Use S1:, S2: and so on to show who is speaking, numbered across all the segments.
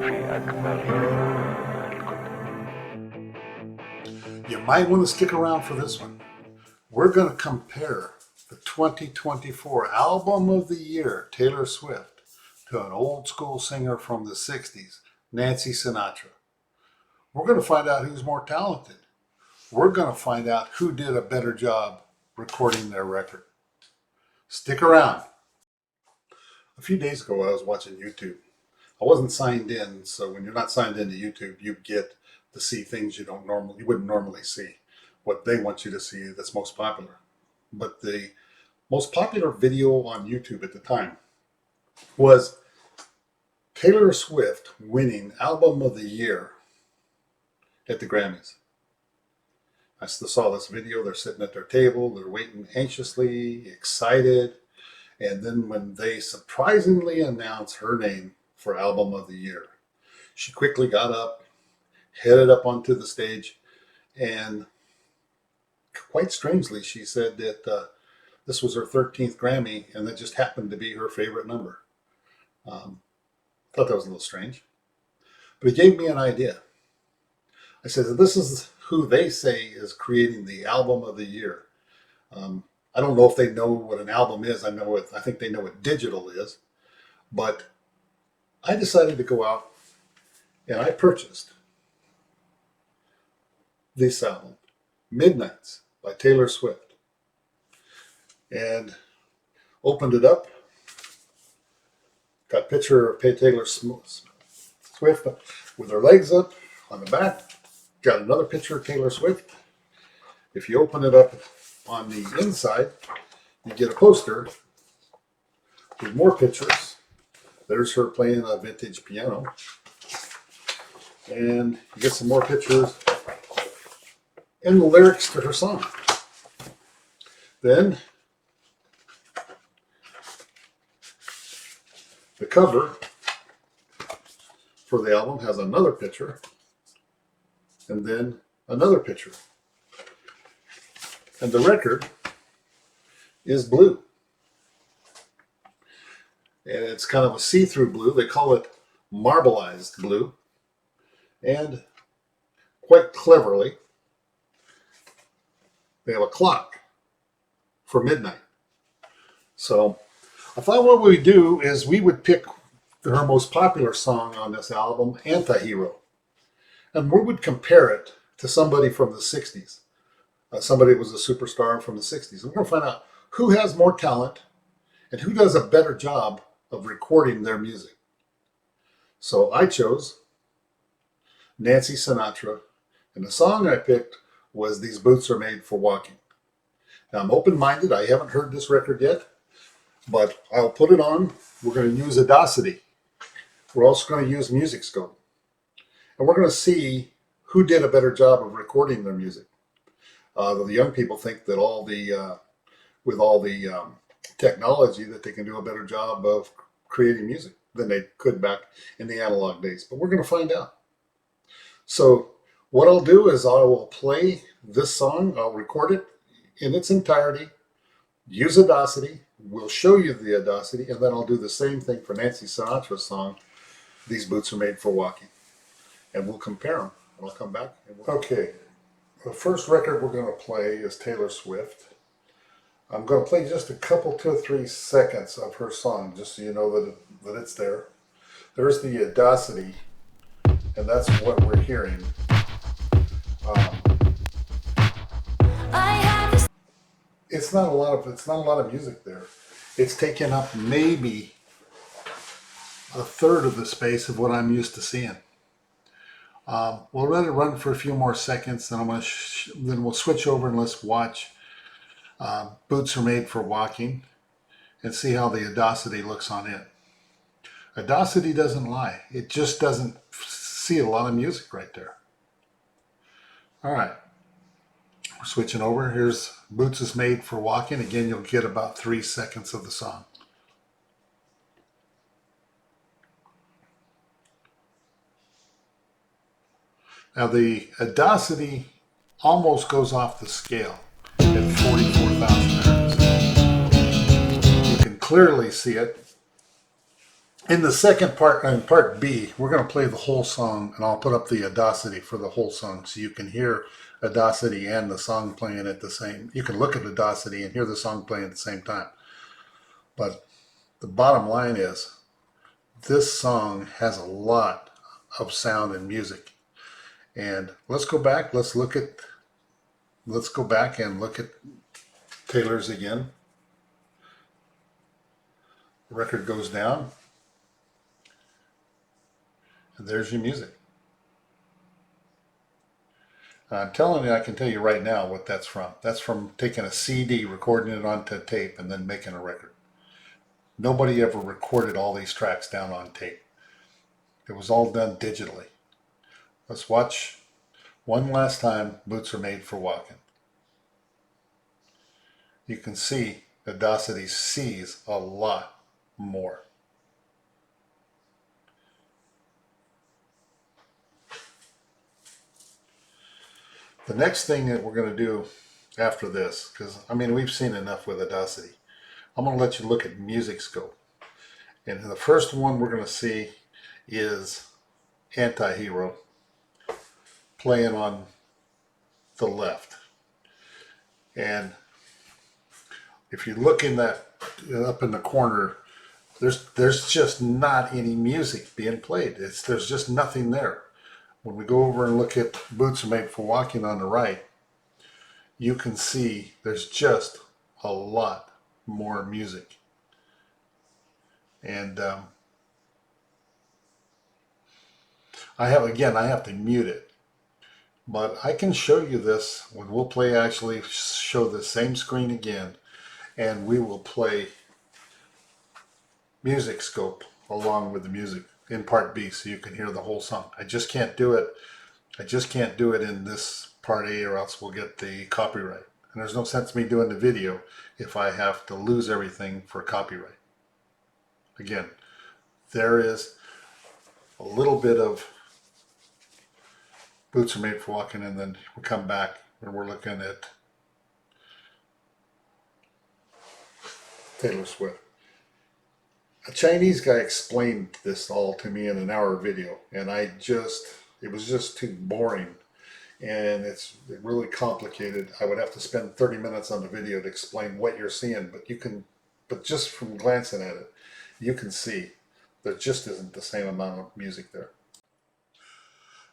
S1: You might want to stick around for this one. We're going to compare the 2024 Album of the Year, Taylor Swift, to an old school singer from the 60s, Nancy Sinatra. We're going to find out who's more talented. We're going to find out who did a better job recording their record. Stick around. A few days ago, I was watching YouTube. I wasn't signed in, so when you're not signed into YouTube, you get to see things you wouldn't normally see. What they want you to see that's most popular. But the most popular video on YouTube at the time was Taylor Swift winning Album of the Year at the Grammys. I saw this video. They're sitting at their table. They're waiting anxiously, excited. And then when they surprisingly announced her name for Album of the Year, she quickly got up, headed up onto the stage, and quite strangely, she said that this was her 13th Grammy, and that just happened to be her favorite number. Thought that was a little strange. But it gave me an idea. I said, this is who they say is creating the Album of the Year. I don't know if they know what an album is. I think they know what digital is. But I decided to go out and I purchased this album, Midnights by Taylor Swift. And opened it up. Got a picture of Taylor Swift with her legs up on the back. Got another picture of Taylor Swift. If you open it up on the inside, you get a poster with more pictures. There's her playing a vintage piano. And you get some more pictures and the lyrics to her song. Then the cover for the album has another picture and then another picture. And the record is blue. And it's kind of a see-through blue. They call it marbleized blue. And quite cleverly, they have a clock for midnight. So I thought what we would do is we would pick her most popular song on this album, Antihero. And we would compare it to somebody from the 60s. Somebody who was a superstar from the 60s. We're going to find out who has more talent and who does a better job of recording their music. So I chose Nancy Sinatra, and the song I picked was These Boots Are Made for Walking. Now I'm open-minded. I haven't heard this record yet, but I'll put it on. We're going to use Audacity. We're also going to use MusicScope. And we're going to see who did a better job of recording their music. The young people think that with all the technology that they can do a better job of creating music than they could back in the analog days. But we're going to find out. So what I'll do is I will play this song. I'll record it in its entirety, use Audacity. We'll show you the Audacity, and then I'll do the same thing for Nancy Sinatra's song, These Boots Are Made for Walking. And we'll compare them. And I'll come back. Okay. The first record we're going to play is Taylor Swift. I'm going to play just a couple, 2 or 3 seconds of her song, just so you know that it's there. There's the Audacity, and that's what we're hearing. It's not a lot of music there. It's taken up maybe a third of the space of what I'm used to seeing. We'll let it run for a few more seconds, then then we'll switch over and let's watch Boots Are Made for Walking and see how the Audacity looks on it. Audacity doesn't lie. It just doesn't see a lot of music right there. All right. We're switching over. Here's Boots Is Made for Walking. Again, you'll get about 3 seconds of the song. Now the Audacity almost goes off the scale at 44,000 hertz. You can clearly see it In the second part, in part B, we're going to play the whole song, and I'll put up the Audacity for the whole song so you can hear Audacity and the song playing at the same. You can look at Audacity and hear the song playing at the same time. But the bottom line is, this song has a lot of sound and music. And let's go back. Let's go back and look at Taylor's again. The record goes down. And there's your music. And I'm telling you, I can tell you right now what that's from. That's from taking a CD, recording it onto tape, and then making a record. Nobody ever recorded all these tracks down on tape. It was all done digitally. Let's watch one last time, Boots Are Made for Walking. You can see Audacity sees a lot more. The next thing that we're going to do after this, because I mean we've seen enough with Audacity, I'm going to let you look at Music Scope. And the first one we're going to see is Anti-Hero playing on the left. And if you look in that, up in the corner, there's just not any music being played. There's just nothing there. When we go over and look at Boots Are Made for Walking on the right, you can see there's just a lot more music. And I have to mute it. But I can show you this when we'll play, actually show the same screen again, and we will play Music Scope along with the music in part B so you can hear the whole song. I just can't do it. I just can't do it in this part A or else we'll get the copyright. And there's no sense me doing the video if I have to lose everything for copyright. Again, there is a little bit of Boots Are Made for Walking, and then we come back and we're looking at Taylor Swift. A Chinese guy explained this all to me in an hour video, and it was just too boring, and it's really complicated. I would have to spend 30 minutes on the video to explain what you're seeing, but just from glancing at it, you can see there just isn't the same amount of music there.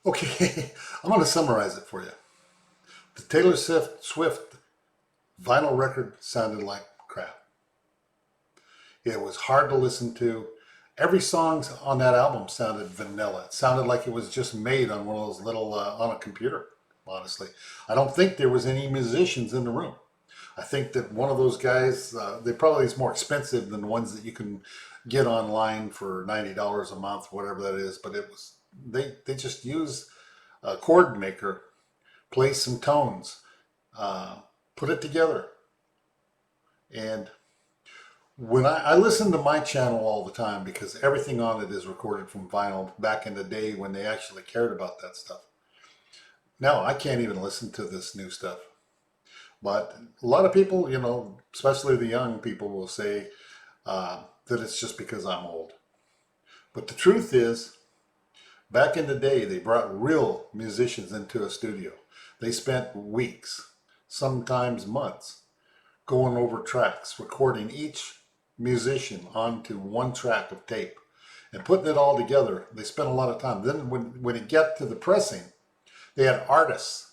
S1: Okay, I'm going to summarize it for you. The Taylor Swift vinyl record sounded like crap. It was hard to listen to. Every song on that album sounded vanilla. It sounded like it was just made on one of those little, on a computer, honestly. I don't think there was any musicians in the room. I think that one of those guys, they probably is more expensive than the ones that you can get online for $90 a month, whatever that is. But it was, they just used a chord maker, play some tones, put it together. And when I listen to my channel all the time because everything on it is recorded from vinyl back in the day when they actually cared about that stuff. Now I can't even listen to this new stuff. But a lot of people, you know, especially the young people, will say that it's just because I'm old. But the truth is, back in the day, they brought real musicians into a studio. They spent weeks, sometimes months, going over tracks, recording each musician onto one track of tape and putting it all together. They spent a lot of time. Then when it got to the pressing, they had artists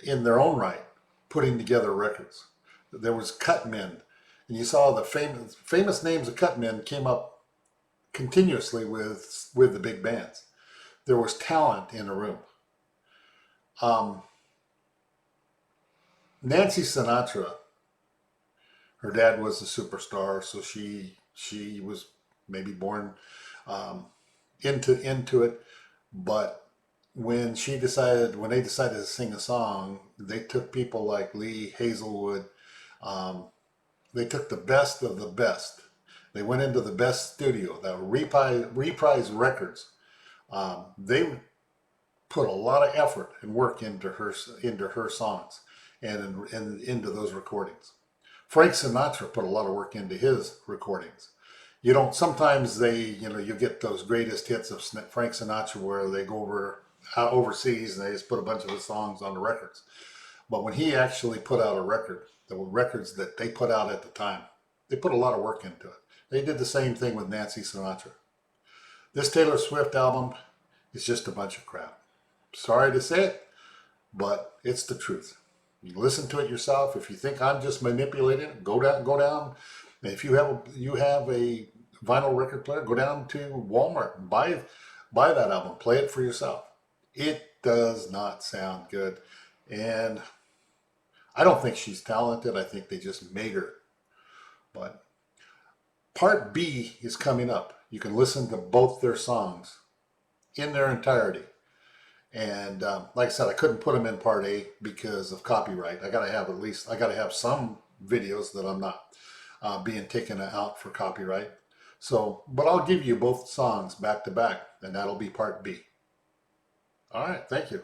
S1: in their own right putting together records. There was cut men, and you saw the famous names of cut men came up continuously with the big bands. There was talent in the room. Nancy Sinatra, her dad was a superstar, so she was maybe born into it. But when they decided to sing a song, they took people like Lee Hazelwood. They took the best of the best. They went into the best studio, that Reprise Records. They put a lot of effort and work into her songs and into those recordings. Frank Sinatra put a lot of work into his recordings. You don't, sometimes they, you get those greatest hits of Frank Sinatra where they go overseas and they just put a bunch of the songs on the records. But when he actually put out a record, the records that they put out at the time, they put a lot of work into it. They did the same thing with Nancy Sinatra. This Taylor Swift album is just a bunch of crap. Sorry to say it, but it's the truth. You listen to it yourself. If you think I'm just manipulating it, go down. And if you have a vinyl record player, go down to Walmart and buy that album. Play it for yourself. It does not sound good, and I don't think she's talented. I think they just made her. But part B is coming up. You can listen to both their songs in their entirety. And like I said, I couldn't put them in part A because of copyright. I got to have some videos that I'm not being taken out for copyright. So, but I'll give you both songs back to back, and that'll be part B. All right, thank you.